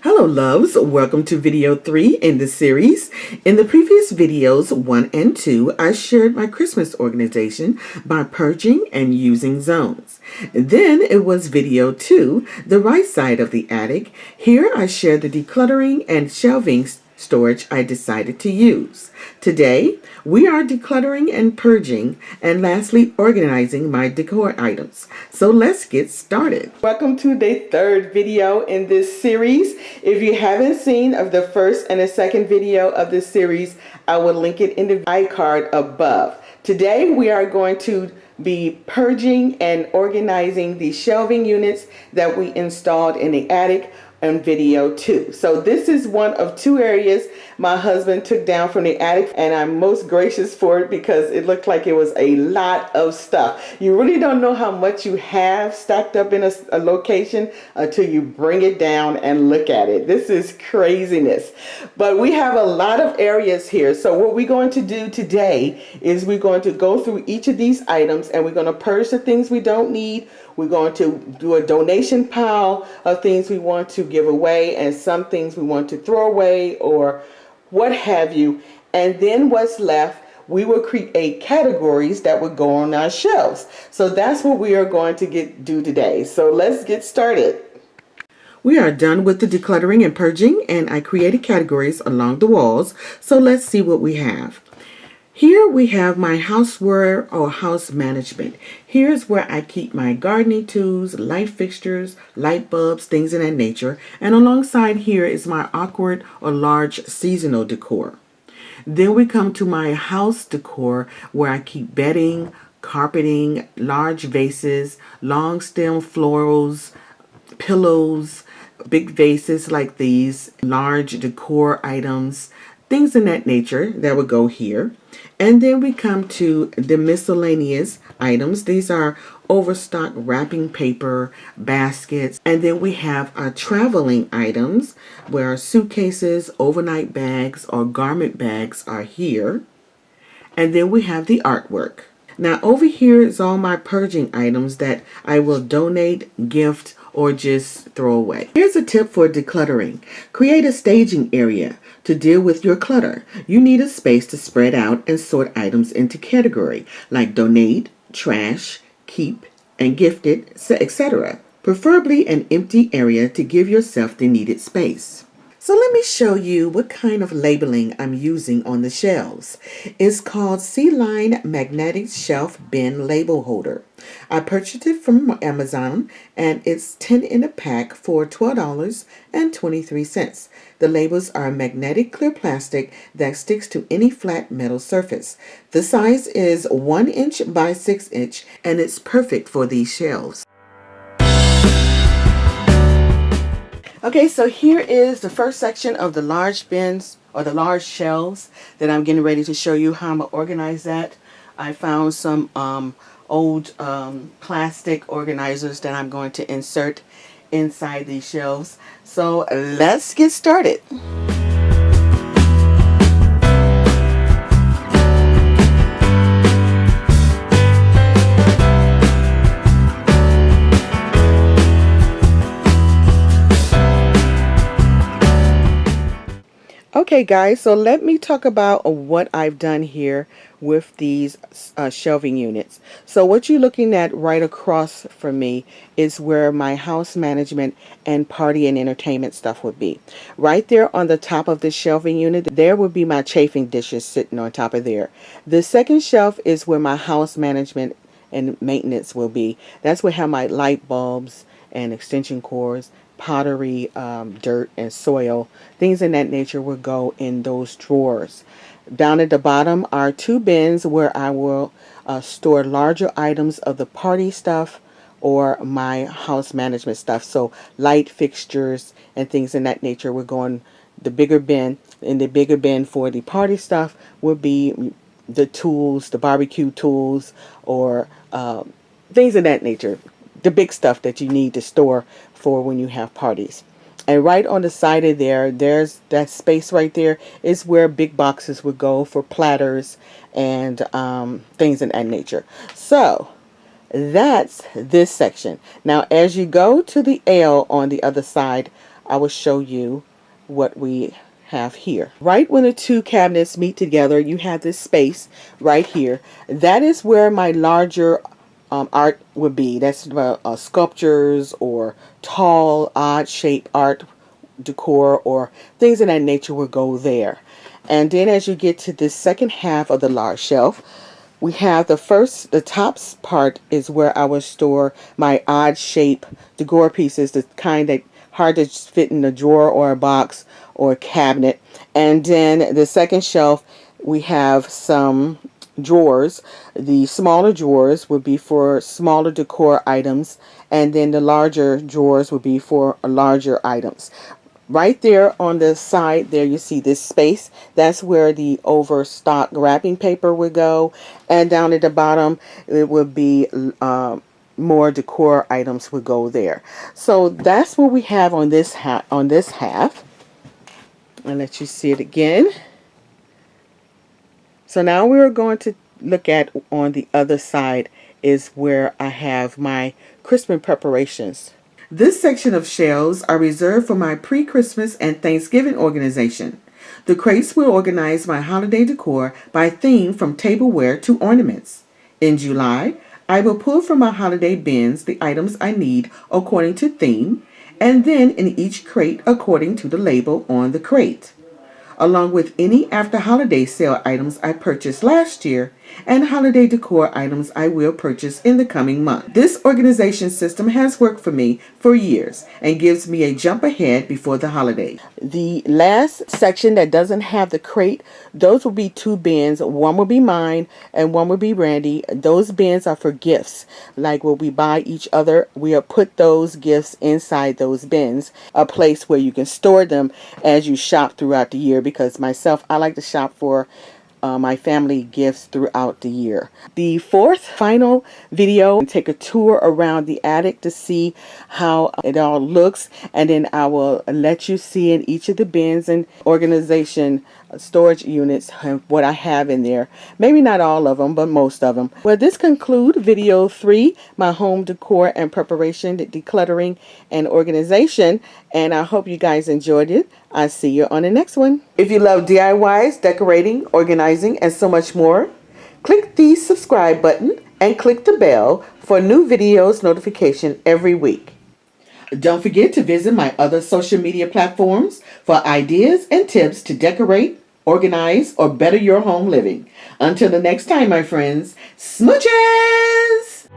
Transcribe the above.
Hello loves, welcome to video 3 in the series. In the previous videos 1 and 2, I shared my Christmas organization by purging and using zones. Then it was video 2, the right side of the attic. Here I shared the decluttering and shelving storage I decided to use. Today, we are decluttering and purging, and lastly, organizing my decor items. So let's get started. Welcome to the third video in this series. If you haven't seen of the first and the second video of this series, I will link it in the iCard above. Today, we are going to be purging and organizing the shelving units that we installed in the attic in video 2. So this is one of 2 areas my husband took down from the attic, and I'm most gracious for it because it looked like it was a lot of stuff. You really don't know how much you have stacked up in a location until you bring it down and look at it. This is craziness. But we have a lot of areas here. So what we're going to do today is we're going to go through each of these items and we're going to purge the things we don't need. We're going to do a donation pile of things we want to give away and some things we want to throw away or what have you. And then what's left, we will create categories that would go on our shelves. So that's what we are going to do today. So let's get started. We are done with the decluttering and purging, and I created categories along the walls. So let's see what we have. Here we have my houseware or house management. Here's where I keep my gardening tools, light fixtures, light bulbs, things of that nature. And alongside here is my awkward or large seasonal decor. Then we come to my house decor where I keep bedding, carpeting, large vases, long stem florals, pillows, big vases like these, large decor items, things in that nature that would go here. And then we come to the miscellaneous items. These are overstock wrapping paper, baskets, and then we have our traveling items where our suitcases, overnight bags, or garment bags are here. And then we have the artwork. Now over here is all my purging items that I will donate, gift, or just throw away. Here's a tip for decluttering. Create a staging area to deal with your clutter. You need a space to spread out and sort items into category like donate, trash, keep, and gifted, etc. Preferably an empty area to give yourself the needed space. So let me show you what kind of labeling I'm using on the shelves. It's called C-Line Magnetic Shelf Bin Label Holder. I purchased it from Amazon and it's 10 in a pack for $12.23. The labels are magnetic clear plastic that sticks to any flat metal surface. The size is 1 inch by 6 inch and it's perfect for these shelves. Okay, so here is the first section of the large bins or the large shelves that I'm getting ready to show you how I'm going to organize that. I found some old plastic organizers that I'm going to insert inside these shelves. So let's get started. Okay guys, so let me talk about what I've done here with these shelving units. So what you're looking at right across from me is where my house management and party and entertainment stuff would be. Right there on the top of the shelving unit, there would be my chafing dishes sitting on top of there. The second shelf is where my house management and maintenance will be. That's where I have my light bulbs and extension cords, pottery, dirt and soil, things in that nature will go in those drawers. Down at the bottom are 2 bins where I will store larger items of the party stuff or my house management stuff. So light fixtures and things in that nature will go in the bigger bin. In the bigger bin for the party stuff will be the tools, the barbecue tools, or things of that nature. The big stuff that you need to store for when you have parties. And right on the side of there's that space right there is where big boxes would go for platters and things in that nature. So that's this section. Now as you go to the L on the other side, I will show you what we have here. Right when the two cabinets meet together, you have this space right here. That is where my larger art would be. That's sculptures or tall, odd shape art, decor, or things of that nature will go there. And then as you get to this second half of the large shelf, we have the top part is where I would store my odd shape decor pieces, the kind that hard to fit in a drawer or a box or a cabinet. And then the second shelf, we have some drawers. The smaller drawers would be for smaller decor items, and then the larger drawers would be for larger items. Right there on the side there, you see this space. That's where the overstock wrapping paper would go. And down at the bottom, it would be more decor items would go there. So that's what we have on this half. I'll let you see it again. So now we're going to look at on the other side is where I have my Christmas preparations. This section of shelves are reserved for my pre-Christmas and Thanksgiving organization. The crates will organize my holiday decor by theme from tableware to ornaments. In July, I will pull from my holiday bins the items I need according to theme, and then in each crate according to the label on the crate, along with any after holiday sale items I purchased last year and holiday decor items I will purchase in the coming month. This organization system has worked for me for years and gives me a jump ahead before the holidays. The last section that doesn't have the crate, those will be two bins. One will be mine and one will be Randy. Those bins are for gifts. Like when we buy each other, we'll put those gifts inside those bins, a place where you can store them as you shop throughout the year, because myself, I like to shop for my family gifts throughout the year. The fourth final video, take a tour around the attic to see how it all looks, and then I will let you see in each of the bins and organization storage units what I have in there. Maybe not all of them, but most of them. Well, this concludes video 3, my home decor and preparation, decluttering and organization, and I hope you guys enjoyed it. I'll see you on the next one. If you love DIYs, decorating, organizing, and so much more, click the subscribe button and click the bell for new videos notification every week. Don't forget to visit my other social media platforms for ideas and tips to decorate, organize, or better your home living. Until the next time, my friends, smooches!